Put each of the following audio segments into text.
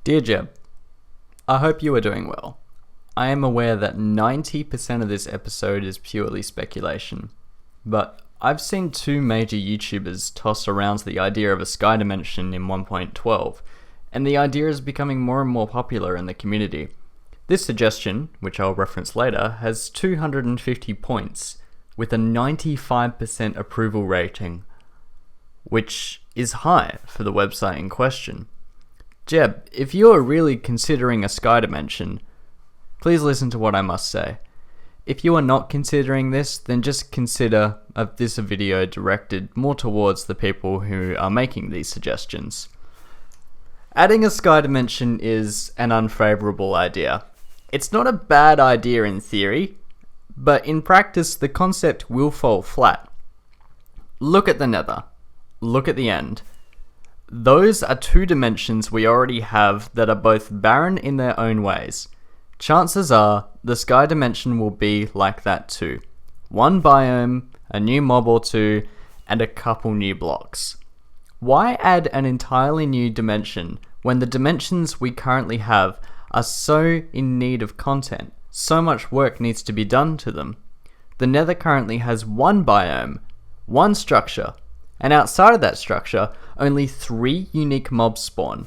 Dear Jeb, I hope you are doing well. I am aware that 90% of this episode is purely speculation, but I've seen two major YouTubers toss around the idea of a sky dimension in 1.12, and the idea is becoming more and more popular in the community. This suggestion, which I'll reference later, has 250 points, with a 95% approval rating, which is high for the website in question. Jeb, if you are really considering a sky dimension, please listen to what I must say. If you are not considering this, then just consider this a video directed more towards the people who are making these suggestions. Adding a sky dimension is an unfavorable idea. It's not a bad idea in theory, but in practice the concept will fall flat. Look at the Nether. Look at the End. Those are two dimensions we already have that are both barren in their own ways. Chances are the sky dimension will be like that too. One biome, a new mob or two, and a couple new blocks. Why add an entirely new dimension when the dimensions we currently have are so in need of content? So much work needs to be done to them. The Nether currently has one biome, one structure, and outside of that structure, only 3 unique mobs spawn.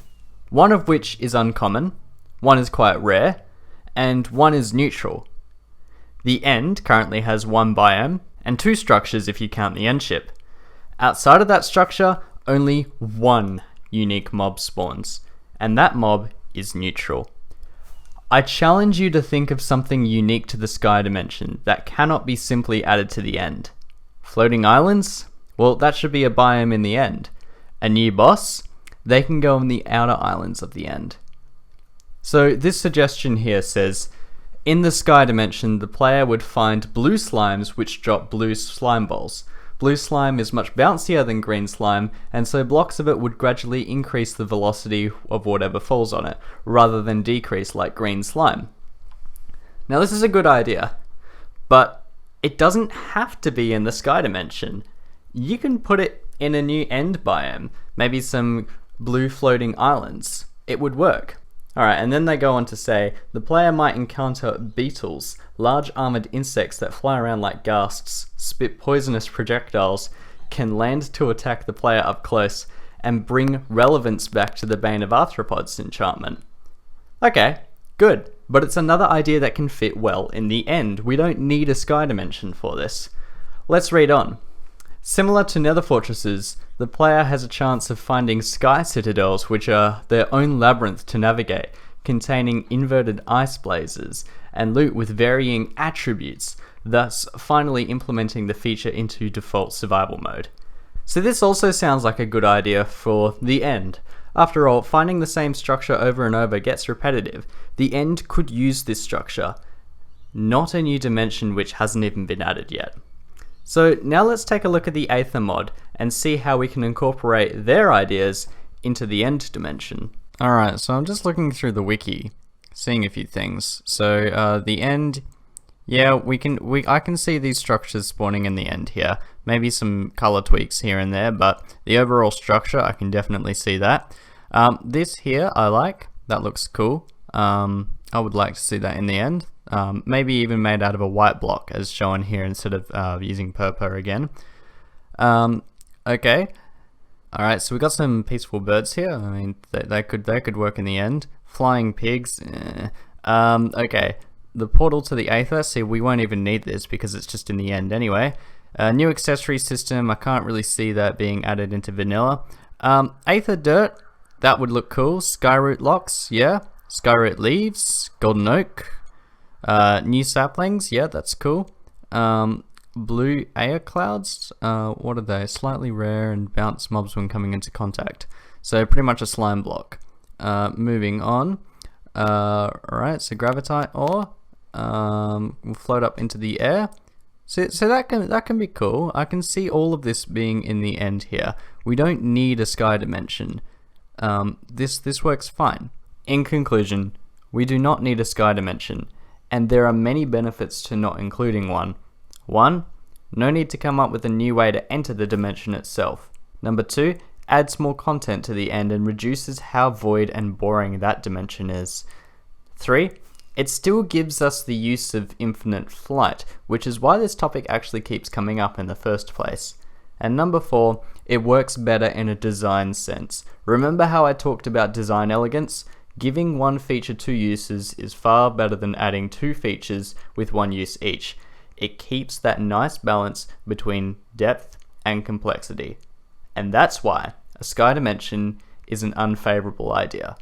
One of which is uncommon, one is quite rare, and one is neutral. The End currently has one biome, and 2 structures if you count the End ship. Outside of that structure, only 1 unique mob spawns, and that mob is neutral. I challenge you to think of something unique to the sky dimension that cannot be simply added to the End. Floating islands? Well, that should be a biome in the End. A new boss? They can go on the outer islands of the End. So this suggestion here says, in the sky dimension, the player would find blue slimes which drop blue slime balls. Blue slime is much bouncier than green slime, and so blocks of it would gradually increase the velocity of whatever falls on it, rather than decrease like green slime. Now this is a good idea, but it doesn't have to be in the sky dimension. You can put it in a new End biome, maybe some blue floating islands. It would work. Alright, and then they go on to say, the player might encounter beetles, large armored insects that fly around like ghasts, spit poisonous projectiles, can land to attack the player up close, and bring relevance back to the Bane of Arthropods enchantment. Okay, good, but it's another idea that can fit well in the End. We don't need a sky dimension for this. Let's read on. Similar to Nether fortresses, the player has a chance of finding sky citadels which are their own labyrinth to navigate, containing inverted ice blazes, and loot with varying attributes, thus finally implementing the feature into default survival mode. So this also sounds like a good idea for the End. After all, finding the same structure over and over gets repetitive. The End could use this structure, not a new dimension which hasn't even been added yet. So now let's take a look at the Aether Mod and see how we can incorporate their ideas into the End dimension. Alright, so I'm just looking through the wiki, seeing a few things. So the End, yeah, I can see these structures spawning in the End here. Maybe some color tweaks here and there, but the overall structure, I can definitely see that. This here, I like. That looks cool. I would like to see that in the End. Maybe even made out of a white block as shown here instead of using purple again. Okay. Alright, so we got some peaceful birds here. I mean, they could work in the End. Flying pigs. Okay. The portal to the Aether. See, we won't even need this because it's just in the End anyway. New accessory system. I can't really see that being added into vanilla. Aether dirt. That would look cool. Skyroot locks. Yeah. Skyroot leaves. Golden oak. New saplings, yeah, that's cool. Blue air clouds, what are they? Slightly rare and bounce mobs when coming into contact. So pretty much a slime block. Moving on. Alright, so gravitite ore will float up into the air. So that can be cool. I can see all of this being in the End here. We don't need a sky dimension. This works fine. In conclusion, we do not need a sky dimension. And there are many benefits to not including one. 1. No need to come up with a new way to enter the dimension itself. Number 2. adds more content to the end and reduces how void and boring that dimension is. 3. It still gives us the use of infinite flight, which is why this topic actually keeps coming up in the first place. And number 4, it works better in a design sense. Remember how I talked about design elegance? Giving one feature 2 uses is far better than adding 2 features with 1 use each. It keeps that nice balance between depth and complexity. And that's why a sky dimension is an unfavorable idea.